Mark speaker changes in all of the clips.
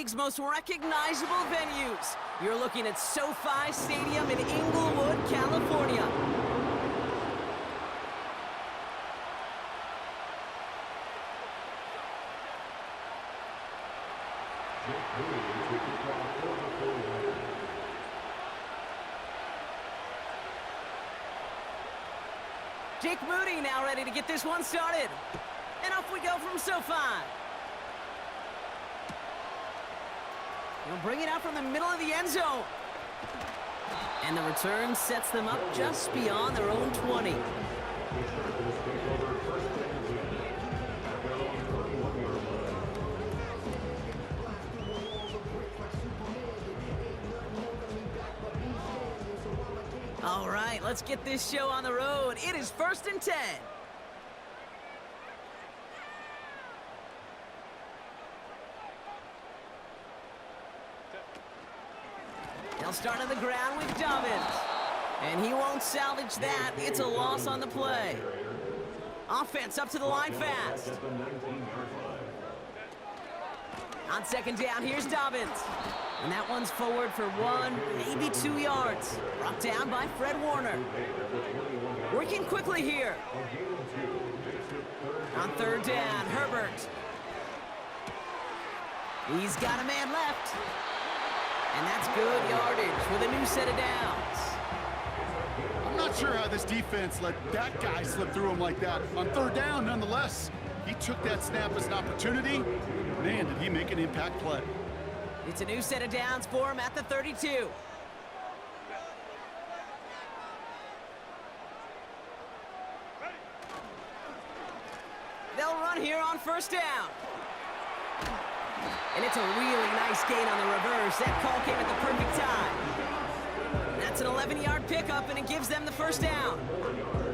Speaker 1: League's most recognizable venues. You're looking at SoFi Stadium in Inglewood, California. Jake Moody now ready to get this one started. And off we go from SoFi. He'll bring it out from the middle of the end zone. And the return sets them up just beyond their own 20. All right, let's get this show on the road. It is 1st and 10. They'll start on the ground with Dobbins. And he won't salvage that. It's a loss on the play. Offense up to the line fast. On 2nd down, here's Dobbins. And that one's forward for 1, maybe 2 yards. Brought down by Fred Warner. Working quickly here. On 3rd down, Herbert. He's got a man left. And that's good yardage with a new set of downs.
Speaker 2: I'm not sure how this defense let that guy slip through him like that. On 3rd down, nonetheless, he took that snap as an opportunity. Man, did he make an impact play.
Speaker 1: It's a new set of downs for him at the 32. They'll run here on 1st down. And it's a really nice gain on the reverse. That call came at the perfect time. That's an 11-yard pickup, and it gives them the 1st down.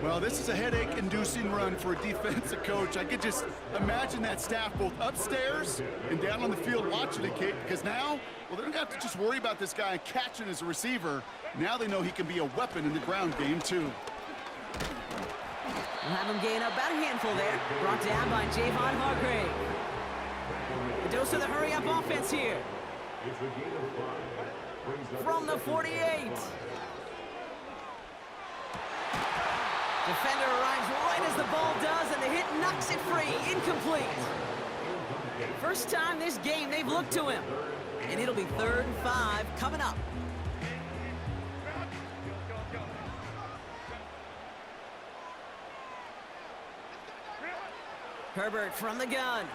Speaker 2: Well, this is a headache-inducing run for a defensive coach. I could just imagine that staff both upstairs and down on the field watching it, Kate, because now, well, they don't have to just worry about this guy catching as a receiver. Now they know he can be a weapon in the ground game, too.
Speaker 1: We'll have him gain up about a handful there. Brought down by Javon Hargrave. The dose of the hurry-up offense here. From the 48. Defender arrives right as the ball does, and the hit knocks it free. Incomplete. First time this game they've looked to him. And it'll be 3rd and 5 coming up. Herbert from the gun.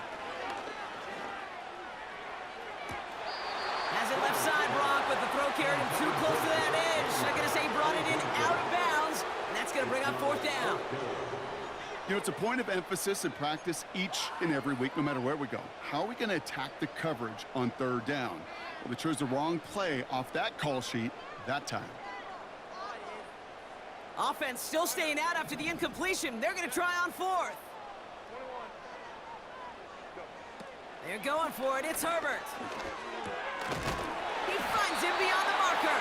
Speaker 1: Has it left side, Brock, but the throw carried him too close to that edge. I'm going to say he brought it in out of bounds. And that's going to bring up 4th down.
Speaker 2: You know, it's a point of emphasis in practice each and every week, no matter where we go. How are we going to attack the coverage on 3rd down? Well, they chose the wrong play off that call sheet that time.
Speaker 1: Offense still staying out after the incompletion. They're going to try on 4th. They're going for it. It's Herbert. He finds him beyond the marker.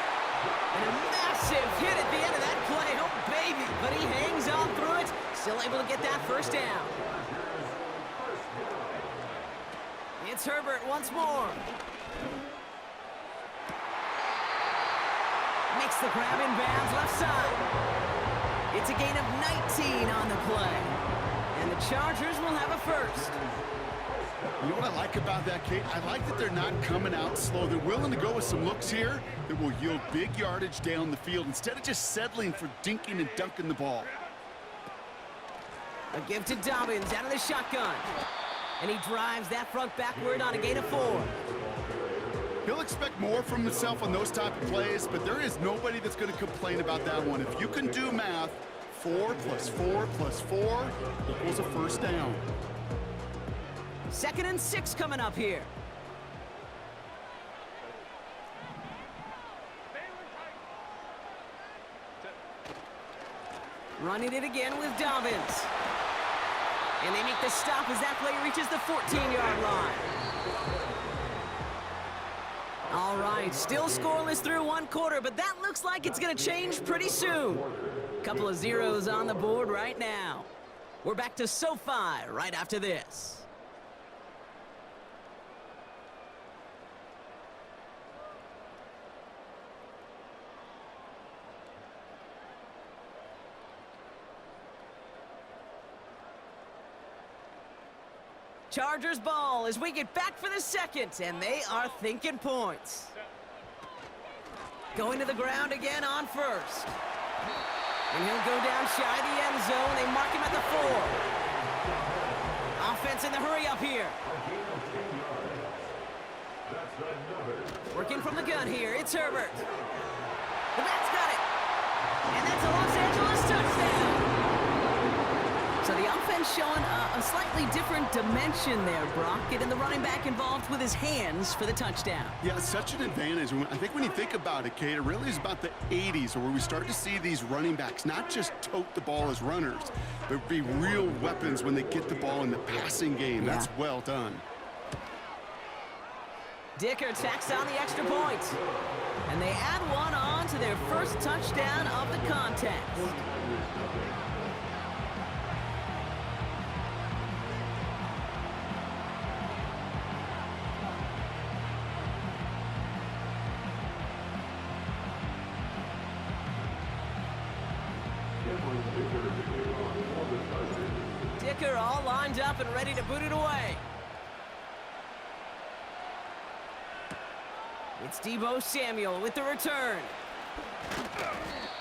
Speaker 1: And a massive hit at the end of that play. Oh, baby. But he hangs on through it. Still able to get that 1st down. It's Herbert once more. Makes the grab in bounds left side. It's a gain of 19 on the play. And the Chargers will have a 1st.
Speaker 2: You know what I like about that, Kate? I like that they're not coming out slow. They're willing to go with some looks here that will yield big yardage down the field instead of just settling for dinking and dunking the ball.
Speaker 1: A give to Dobbins out of the shotgun. And he drives that front backward on a gain of 4.
Speaker 2: He'll expect more from himself on those type of plays, but there is nobody that's going to complain about that one. If you can do math, 4 + 4 + 4 equals a 1st down.
Speaker 1: 2nd and 6 coming up here. Running it again with Dobbins. And they make the stop as that play reaches the 14-yard line. All right, still scoreless through 1 quarter, but that looks like it's going to change pretty soon. Couple of zeros on the board right now. We're back to SoFi right after this. Chargers ball as we get back for the second, and they are thinking points. Going to the ground again on first. And he'll go down shy of the end zone. They mark him at the 4. Offense in the hurry up here. Working from the gun here, it's Herbert. The back's got it. And that's a Los Angeles touchdown. So the offense showing a slightly different dimension there, Brock. Getting the running back involved with his hands for the touchdown.
Speaker 2: Yeah, such an advantage. I think when you think about it, Kate, it really is about the 80s where we start to see these running backs not just tote the ball as runners, but be real weapons when they get the ball in the passing game. Yeah. That's well done.
Speaker 1: Dicker tacks on the extra point. And they add one on to their first touchdown of the contest. Dicker all lined up and ready to boot it away. It's Deebo Samuel with the return.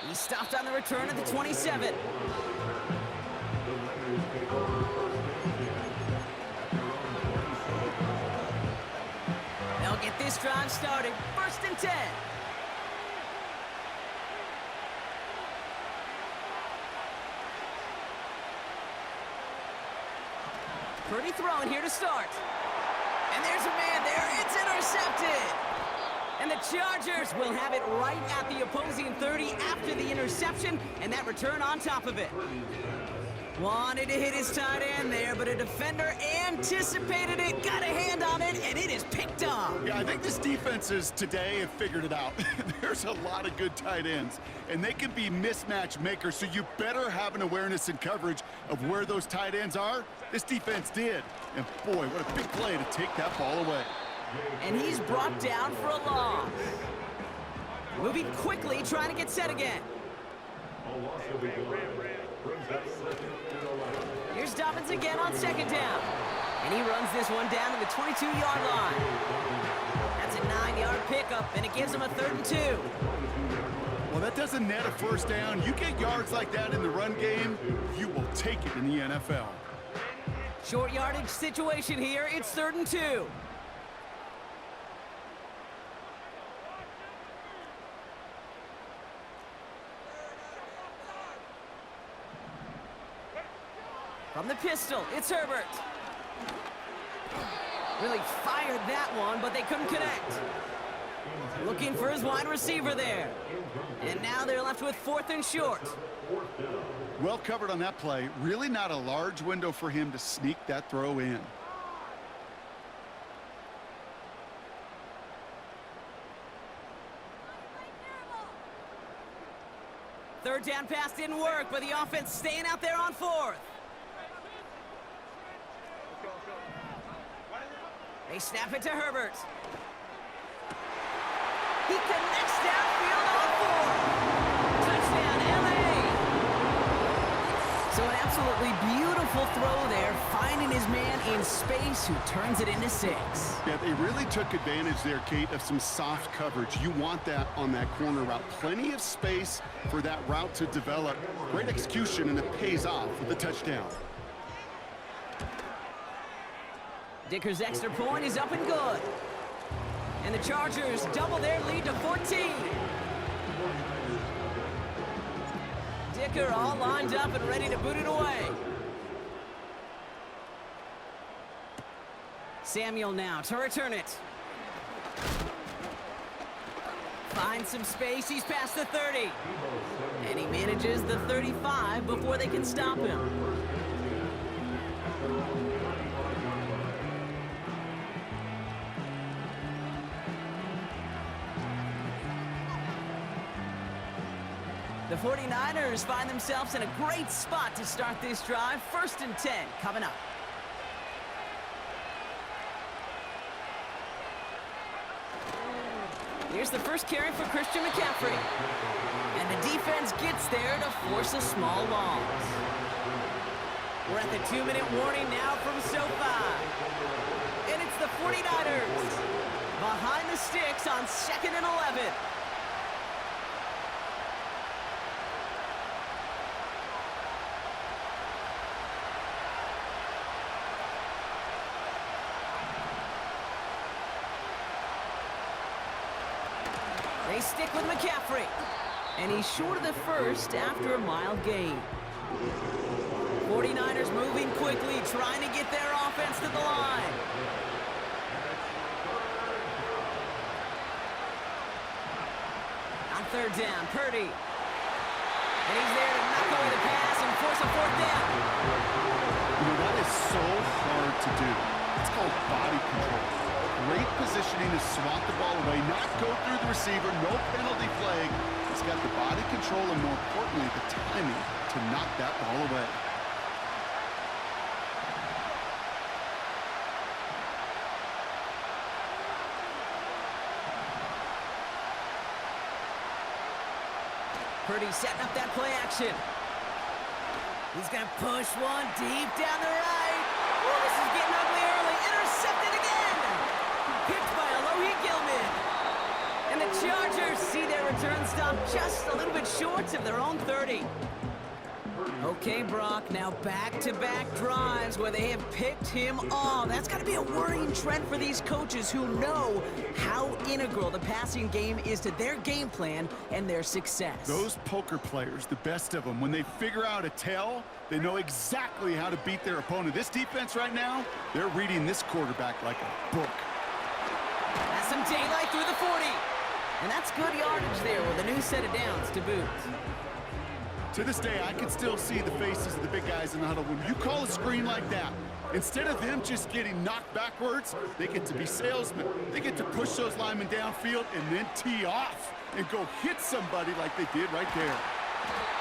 Speaker 1: He stopped on the return at the 27. They'll get this drive started. 1st and 10. Pretty throwing here to start. And there's a man there. It's intercepted. And the Chargers will have it right at the opposing 30 after the interception, and that return on top of it. Wanted to hit his tight end there, but a defender anticipated it, got a hand on it, and it is picked off.
Speaker 2: Yeah, I think this defenses today have figured it out. There's a lot of good tight ends, and they can be mismatch makers, so you better have an awareness and coverage of where those tight ends are. This defense did, and boy, what a big play to take that ball away.
Speaker 1: And he's brought down for a loss. Moving quickly, trying to get set again. Here's Dobbins again on 2nd down. And he runs this one down to the 22-yard line. That's a 9-yard pickup, and it gives him a 3rd and 2.
Speaker 2: Well, that doesn't net a 1st down. You get yards like that in the run game, you will take it in the NFL.
Speaker 1: Short yardage situation here. It's 3rd and 2. From the pistol, it's Herbert. Really fired that one, but they couldn't connect. Looking for his wide receiver there. And now they're left with 4th and short.
Speaker 2: Well covered on that play. Really not a large window for him to sneak that throw in.
Speaker 1: Third down pass didn't work, but the offense staying out there on 4th. They snap it to Herbert. He connects downfield on 4. Touchdown, LA. So an absolutely beautiful throw there, finding his man in space who turns it into 6.
Speaker 2: Yeah, they really took advantage there, Kate, of some soft coverage. You want that on that corner route. Plenty of space for that route to develop. Great execution, and it pays off with the touchdown.
Speaker 1: Dicker's extra point is up and good. And the Chargers double their lead to 14. Dicker all lined up and ready to boot it away. Samuel now to return it. Finds some space, he's past the 30. And he manages the 35 before they can stop him. The 49ers find themselves in a great spot to start this drive. 1st and 10 coming up. Here's the first carry for Christian McCaffrey. And the defense gets there to force a small loss. We're at the 2-minute warning now from SoFi. And it's the 49ers behind the sticks on 2nd and 11. They stick with McCaffrey. And he's short of the first after a mild gain. 49ers moving quickly, trying to get their offense to the line. On 3rd down, Purdy. And he's there to knock away the pass and force a 4th down.
Speaker 2: You know, that is so hard to do. It's called body control. Great positioning to swat the ball away, not go through the receiver, no penalty flag. He's got the body control and, more importantly, the timing to knock that ball away.
Speaker 1: Purdy setting up that play action. He's going to push one deep down the right. Oh, this is getting ugly early. Intercepted again. Picked by Alohi Gilman. And the Chargers see their return stop just a little bit short of their own 30. Okay, Brock, now back-to-back drives where they have picked him off. That's got to be a worrying trend for these coaches who know how integral the passing game is to their game plan and their success.
Speaker 2: Those poker players, the best of them, when they figure out a tell, they know exactly how to beat their opponent. This defense right now, they're reading this quarterback like a book.
Speaker 1: That's some daylight through the 40. And that's good yardage there with a new set of downs to boot.
Speaker 2: To this day, I can still see the faces of the big guys in the huddle. When you call a screen like that, instead of them just getting knocked backwards, they get to be salesmen. They get to push those linemen downfield and then tee off and go hit somebody like they did right there.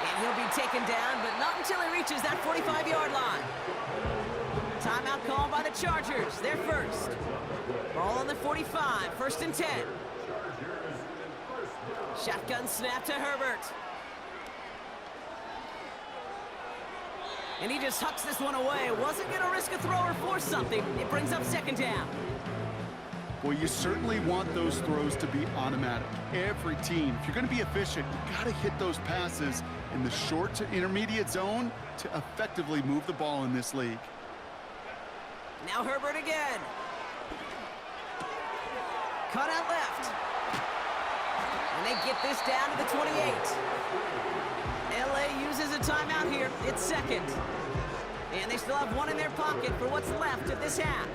Speaker 1: And he'll be taken down, but not until he reaches that 45-yard line. Timeout called by the Chargers. They're first. Ball on the 45, 1st and 10. Shotgun snap to Herbert. And he just hucks this one away. Wasn't going to risk a throw or force something. It brings up 2nd down.
Speaker 2: Well, you certainly want those throws to be automatic. Every team, if you're going to be efficient, you got to hit those passes in the short to intermediate zone to effectively move the ball in this league.
Speaker 1: Now Herbert again. Cut out left. And they get this down to the 28. LA uses a timeout here. It's 2nd. And they still have one in their pocket for what's left of this half.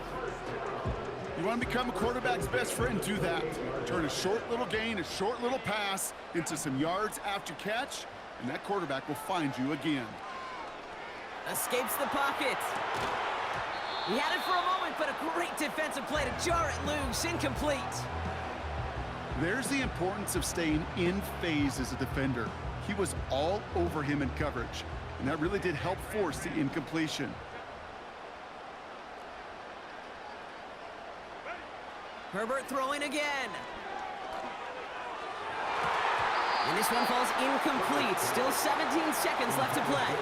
Speaker 2: You want to become a quarterback's best friend, do that. Turn a short little gain, a short little pass into some yards after catch, and that quarterback will find you again.
Speaker 1: Escapes the pocket. He had it for a moment, but a great defensive play to jar it loose. Incomplete.
Speaker 2: There's the importance of staying in phase as a defender. He was all over him in coverage, and that really did help force the incompletion.
Speaker 1: Herbert throwing again. And this one falls incomplete. Still 17 seconds left to play.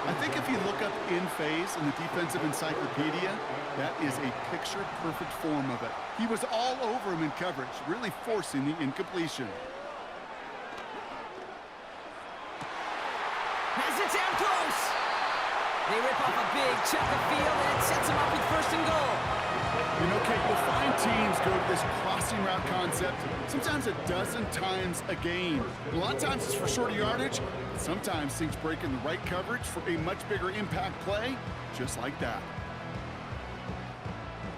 Speaker 2: I think if you look up in phase in the defensive encyclopedia, that is a picture-perfect form of it. He was all over him in coverage, really forcing the incompletion.
Speaker 1: Has it down close. They rip off a big chunk of field, and it sets them up with 1st and goal.
Speaker 2: You know, Kate, you'll find teams go to this crossing route concept sometimes a dozen times a game. A lot of times it's for shorter yardage. Sometimes things break in the right coverage for a much bigger impact play, just like that.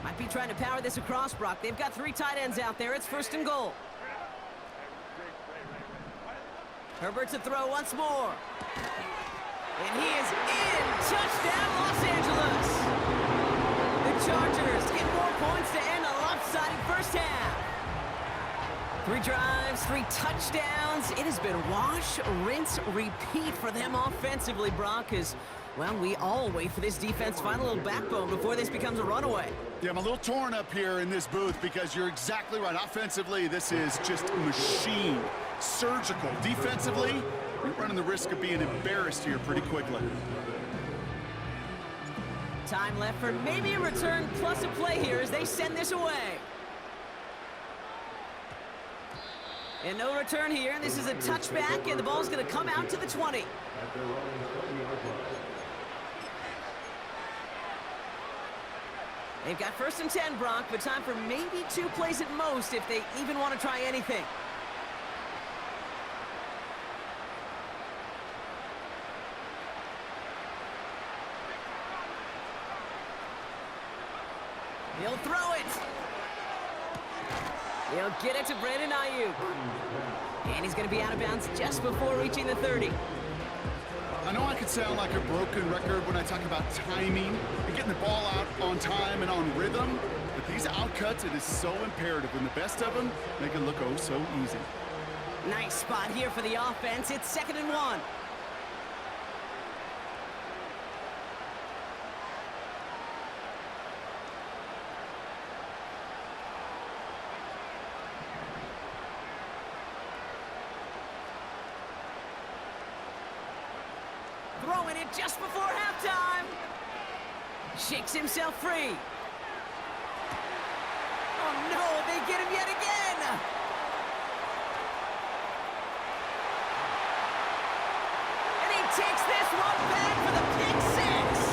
Speaker 1: Might be trying to power this across, Brock. They've got 3 tight ends out there. It's 1st and goal. Herbert to throw once more. And he is in. Touchdown, Los Angeles. The Chargers get more points to end a lopsided first half. 3 drives, 3 touchdowns. It has been wash, rinse, repeat for them offensively, Brock, as, well, we all wait for this defense to find a little backbone before this becomes a runaway.
Speaker 2: Yeah, I'm a little torn up here in this booth because you're exactly right. Offensively, this is just a machine. Surgical. Defensively, you're running the risk of being embarrassed here pretty quickly.
Speaker 1: Time left for maybe a return plus a play here as they send this away. And no return here. This is a touchback, and the ball's going to come out to the 20. They've got 1st and 10, Brock, but time for maybe 2 plays at most if they even want to try anything. He'll throw it. He'll get it to Brandon Ayuk. And he's going to be out of bounds just before reaching the 30.
Speaker 2: I know I could sound like a broken record when I talk about timing and getting the ball out on time and on rhythm, but these outcuts, it is so imperative, and the best of them make it look oh so easy.
Speaker 1: Nice spot here for the offense. It's 2nd and 1. Throwing it just before halftime. Shakes himself free. Oh no, they get him yet again. And he takes this one back for the pick 6.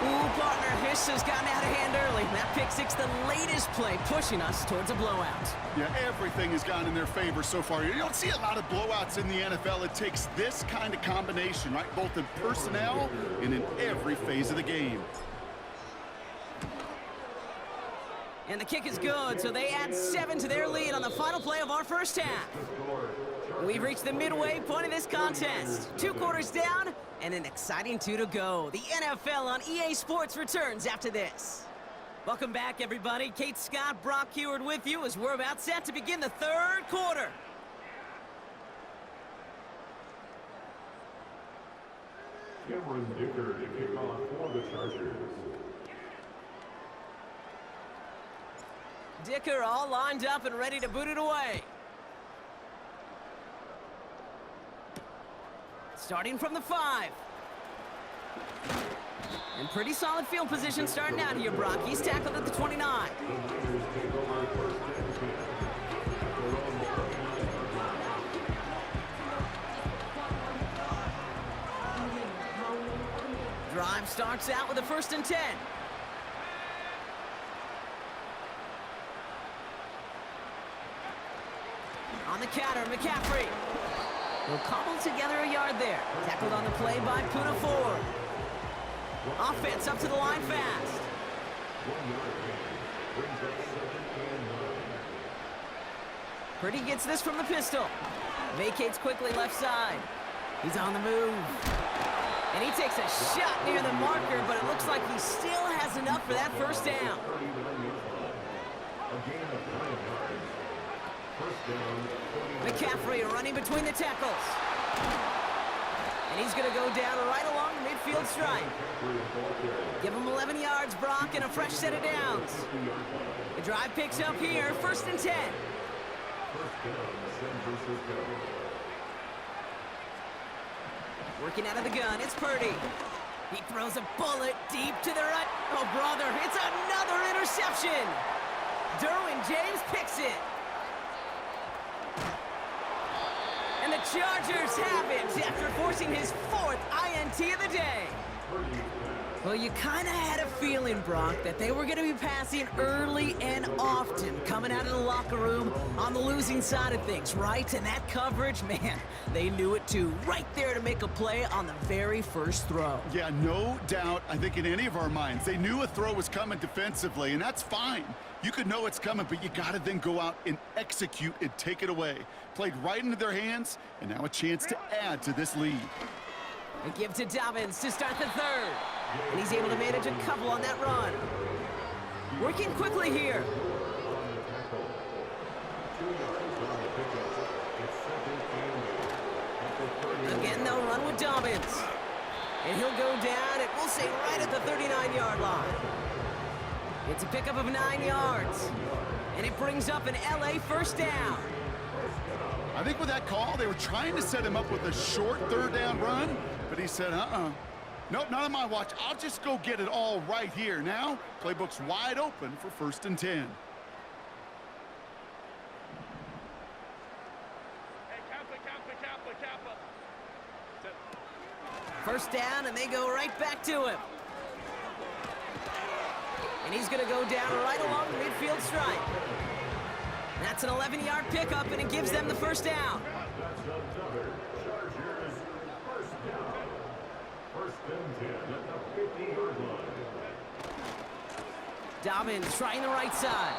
Speaker 1: Ooh, partner, this has gotten out of hand early. That pick 6, the latest play, pushing us towards a blowout.
Speaker 2: Yeah, everything has gone in their favor so far. You don't see a lot of blowouts in the NFL. It takes this kind of combination, right? Both in personnel and in every phase of the game.
Speaker 1: And the kick is good, so they add 7 to their lead on the final play of our first half. We've reached the midway point of this contest. 2 quarters down and an exciting 2 to go. The NFL on EA Sports returns after this. Welcome back, everybody. Kate Scott, Brock Heward with you as we're about set to begin the 3rd quarter.
Speaker 3: Cameron Dicker to kick off for the Chargers.
Speaker 1: Dicker all lined up and ready to boot it away. Starting from the 5. And pretty solid field position starting out here, Brock. He's tackled at the 29. Drive starts out with a 1st and 10. On the counter, McCaffrey. He'll cobble together a yard there. Tackled on the play by Puna Ford. Offense up to the line fast. Purdy gets this from the pistol. Vacates quickly left side. He's on the move. And he takes a shot near the marker, but it looks like he still has enough for that 1st down. McCaffrey running between the tackles. And he's going to go down right along the midfield stripe. Give him 11 yards, Brock, and a fresh set of downs. The drive picks up here, 1st and 10. Working out of the gun, it's Purdy. He throws a bullet deep to the right. Oh, brother, it's another interception. Derwin James picks it. And the Chargers have it after forcing his 4th INT of the day. Well, you kind of had a feeling, Brock, that they were going to be passing early and often, coming out of the locker room on the losing side of things, right? And that coverage, man, they knew it too. Right there to make a play on the very first throw.
Speaker 2: Yeah, no doubt, I think in any of our minds, they knew a throw was coming defensively, and that's fine. You could know it's coming, but you got to then go out and execute and take it away. Played right into their hands, and now a chance to add to this lead.
Speaker 1: A give to Dobbins to start the 3rd. And he's able to manage a couple on that run. Working quickly here. Again, they'll run with Dobbins. And he'll go down, and we'll say right at the 39-yard line. It's a pickup of 9 yards. And it brings up an LA 1st down.
Speaker 2: I think with that call, they were trying to set him up with a short 3rd down run, but he said, Nope, not on my watch. I'll just go get it all right here. Now, playbook's wide open for 1st and 10.
Speaker 1: First down, and they go right back to him. And he's going to go down right along the midfield stripe. That's an 11-yard pickup, and it gives them the first down.
Speaker 3: That's another Chargers first down. 1st and 10 at the 50-yard line.
Speaker 1: Dobbins trying the right side.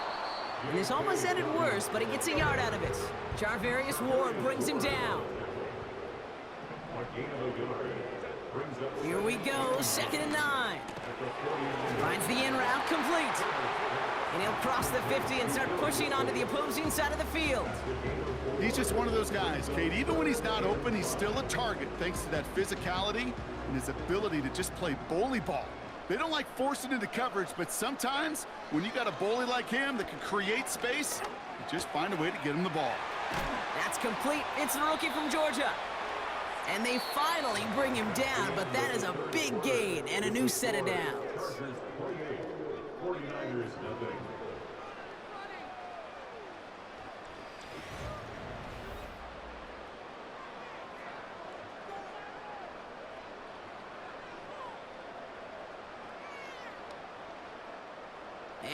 Speaker 1: And this almost ended worse, but he gets a yard out of it. Jarvarius Ward brings him down.
Speaker 3: A gain of a yard. Brings up
Speaker 1: Here we go, 2nd and 9. Finds the in route complete. And he'll cross the 50 and start pushing onto the opposing side of the field.
Speaker 2: He's just one of those guys, Kate. Even when he's not open, he's still a target thanks to that physicality and his ability to just play bully ball. They don't like forcing into coverage, but sometimes when you got a bully like him that can create space, you just find a way to get him the ball.
Speaker 1: That's complete. It's the rookie from Georgia. And they finally bring him down, but that is a big gain and a new set of downs.
Speaker 3: Chargers 48, 49ers nothing.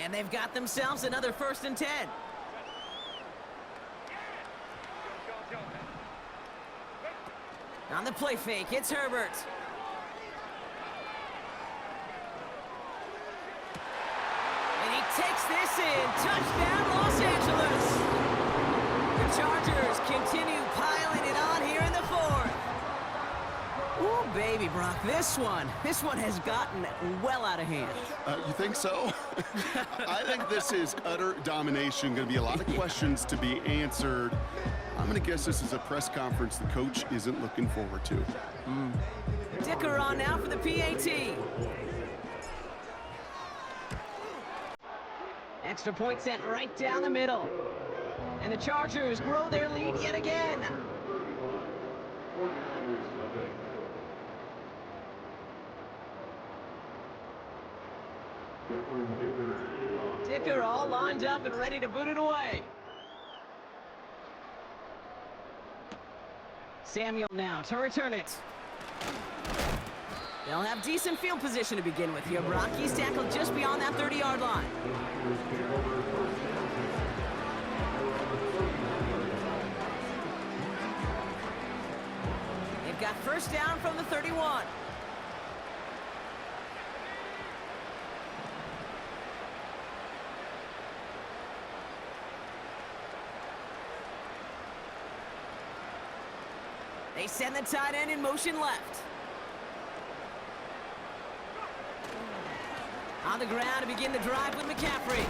Speaker 1: And they've got themselves another 1st and 10. On the play fake, it's Herbert. And he takes this in. Touchdown, Los Angeles. The Chargers continue piling it on here in the 4th. Ooh, baby, Brock, this one has gotten well out of hand.
Speaker 2: You think so? I think this is utter domination. Going to be a lot of questions to be answered. I'm going to guess this is a press conference the coach isn't looking forward to.
Speaker 1: Dicker on now for the PAT. Extra point sent right down the middle. And the Chargers grow their lead yet again.
Speaker 3: 49ers nothing.
Speaker 1: Dicker all lined up and ready to boot it away. Samuel now to return it. They'll have decent field position to begin with here. Brock, he's tackled just beyond that 30-yard line. They've got first down from the 31. They send the tight end in motion left. On the ground to begin the drive with McCaffrey.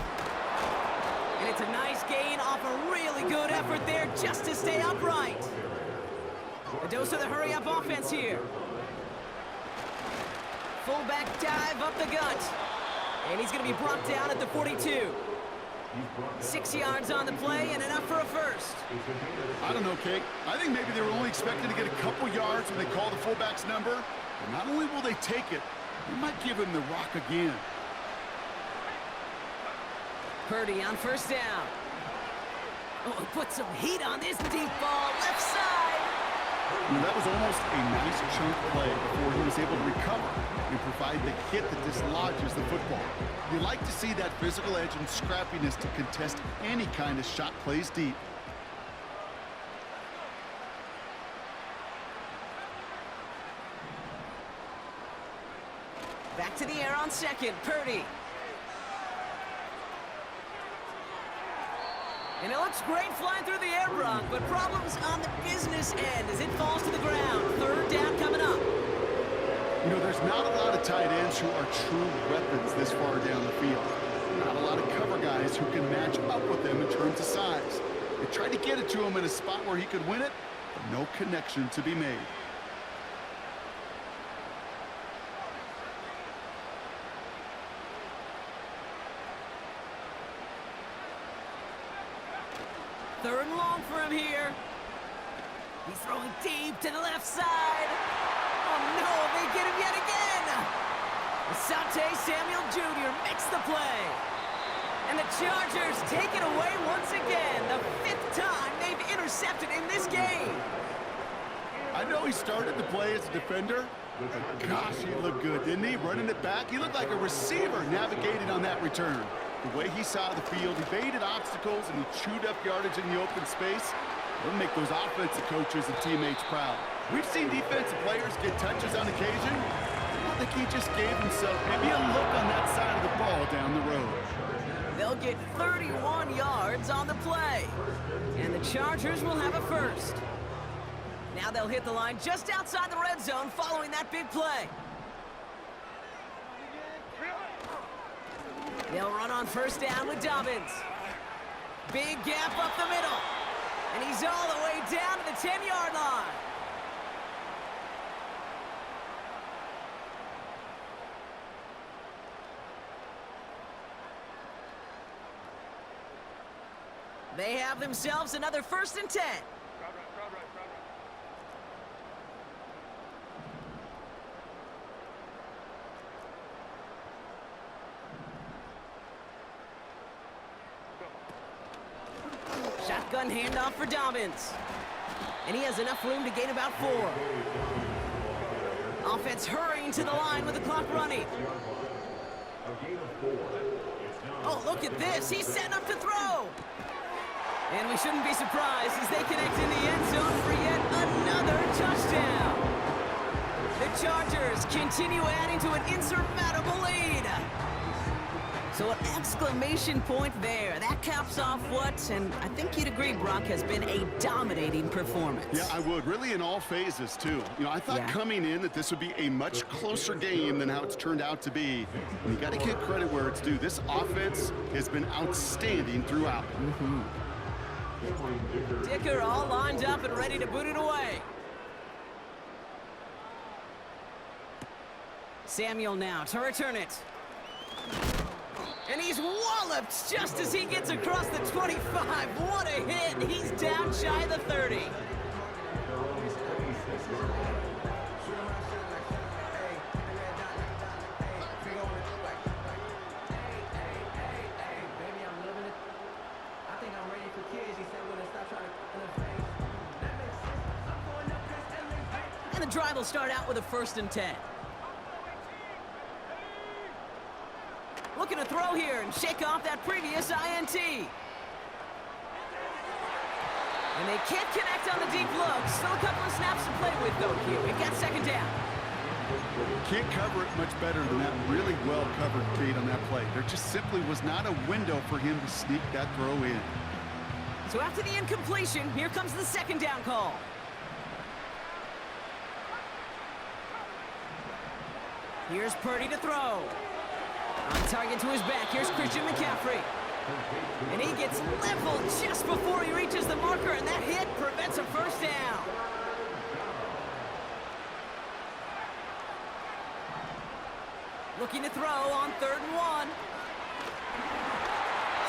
Speaker 1: And it's a nice gain off a really good effort there just to stay upright. A dose of the hurry-up offense here. Fullback dive up the gut. And he's going to be brought down at the 42. 6 yards on the play and enough for a first.
Speaker 2: I don't know, Kate. I think maybe they were only expecting to get a couple yards when they call the fullback's number. And not only will they take it, they might give him the rock again.
Speaker 1: Purdy on first down. Oh, put some heat on this deep ball, left side.
Speaker 2: That was almost a nice chunk play before he was able to recover and provide the hit that dislodges the football. You like to see that physical edge and scrappiness to contest any kind of shot plays deep.
Speaker 1: Back to the air on second, Purdy. And it looks great flying through the air, Brock, but problems on the business end as it falls to the ground. Third down coming up.
Speaker 2: You know, there's not a lot of tight ends who are true weapons this far down the field. Not a lot of cover guys who can match up with them in terms of size. They tried to get it to him in a spot where he could win it, but no connection to be made.
Speaker 1: Third and long for him here. He's throwing deep to the left side. Oh no, they get him yet again. Asante Samuel Jr. makes the play. And the Chargers take it away once again. The 5th time they've intercepted in this game.
Speaker 2: I know he started the play as a defender, but gosh, he looked good, didn't he? Running it back, he looked like a receiver navigating on that return. The way he saw the field, he evaded obstacles, and he chewed up yardage in the open space. It'll make those offensive coaches and teammates proud. We've seen defensive players get touches on occasion. I think he just gave himself maybe a look on that side of the ball down the road.
Speaker 1: They'll get 31 yards on the play. And the Chargers will have a first. Now they'll hit the line just outside the red zone following that big play. They'll run on first down with Dobbins. Big gap up the middle. And he's all the way down to the 10-yard line. They have themselves another 1st and 10. Shotgun handoff for Dobbins. And he has enough room to gain about 4. Offense hurrying to the line with the clock running. Oh, look at this. He's setting up to throw. And we shouldn't be surprised as they connect in the end zone for yet another touchdown. The Chargers continue adding to an insurmountable lead. So an exclamation point there. That caps off what, and I think you'd agree, Brock, has been a dominating performance.
Speaker 2: Yeah, I would. Really in all phases, too. You know, I thought coming in that this would be a much closer game than how it's turned out to be. And you got to give credit where it's due. This offense has been outstanding throughout.
Speaker 1: Dicker all lined up and ready to boot it away. Samuel now to return it. And he's walloped just as he gets across the 25. What a hit. He's down shy of the 30. And the drive will start out with a 1st and 10. Looking to throw here and shake off that previous INT. And they can't connect on the deep look. Still a couple of snaps to play with, though, here. We've got 2nd down.
Speaker 2: Can't cover it much better than that really well-covered bait on that play. There just simply was not a window for him to sneak that throw in.
Speaker 1: So after the incompletion, here comes the 2nd down call. Here's Purdy to throw. On target to his back, here's Christian McCaffrey. And he gets leveled just before he reaches the marker, and that hit prevents a 1st down. Looking to throw on 3rd and 1.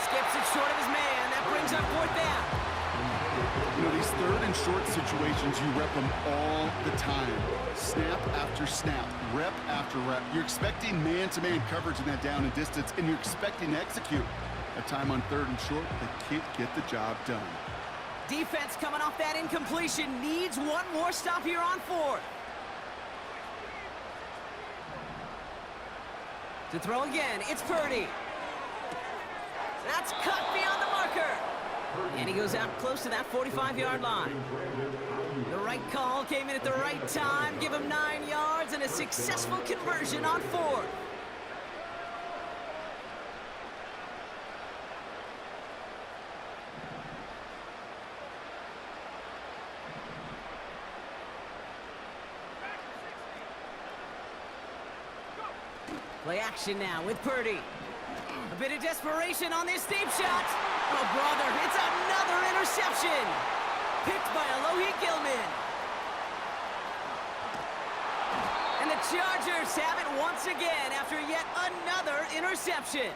Speaker 1: Skips it short of his man. That brings up 4th down.
Speaker 2: You know, these 3rd and short situations, you rep them all the time. Snap after snap, rep after rep. You're expecting man-to-man coverage in that down and distance, and you're expecting to execute. A time on 3rd and short, they can't get the job done.
Speaker 1: Defense coming off that incompletion needs one more stop here on 4th. To throw again, it's Purdy. That's cut beyond the marker. And he goes out close to that 45-yard line. The right call came in at the right time. Give him 9 yards and a successful conversion on 4th. Play action now with Purdy. A bit of desperation on this deep shot. Oh, brother, it's another interception. Picked by Alohi Gilman. And the Chargers have it once again after yet another interception.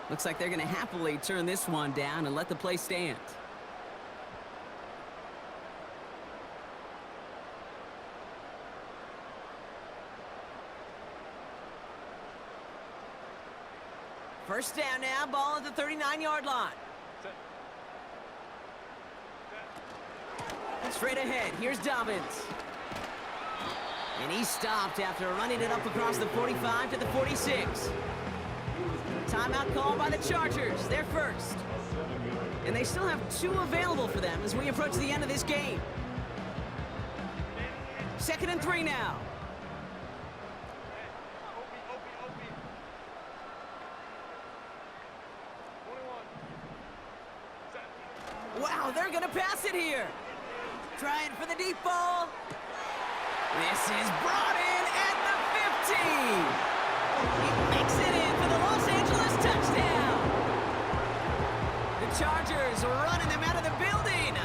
Speaker 1: Looks like they're going to happily turn this one down and let the play stand. First down now, ball at the 39-yard line. Straight ahead, here's Dobbins. And he stopped after running it up across the 45 to the 46. Timeout called by the Chargers, their first. And they still have 2 available for them as we approach the end of this game. 2nd and 3 now. Wow, they're gonna pass it here. Trying for the deep ball. This is brought in at the 50. He makes it in for the Los Angeles touchdown. The Chargers running them out of the building.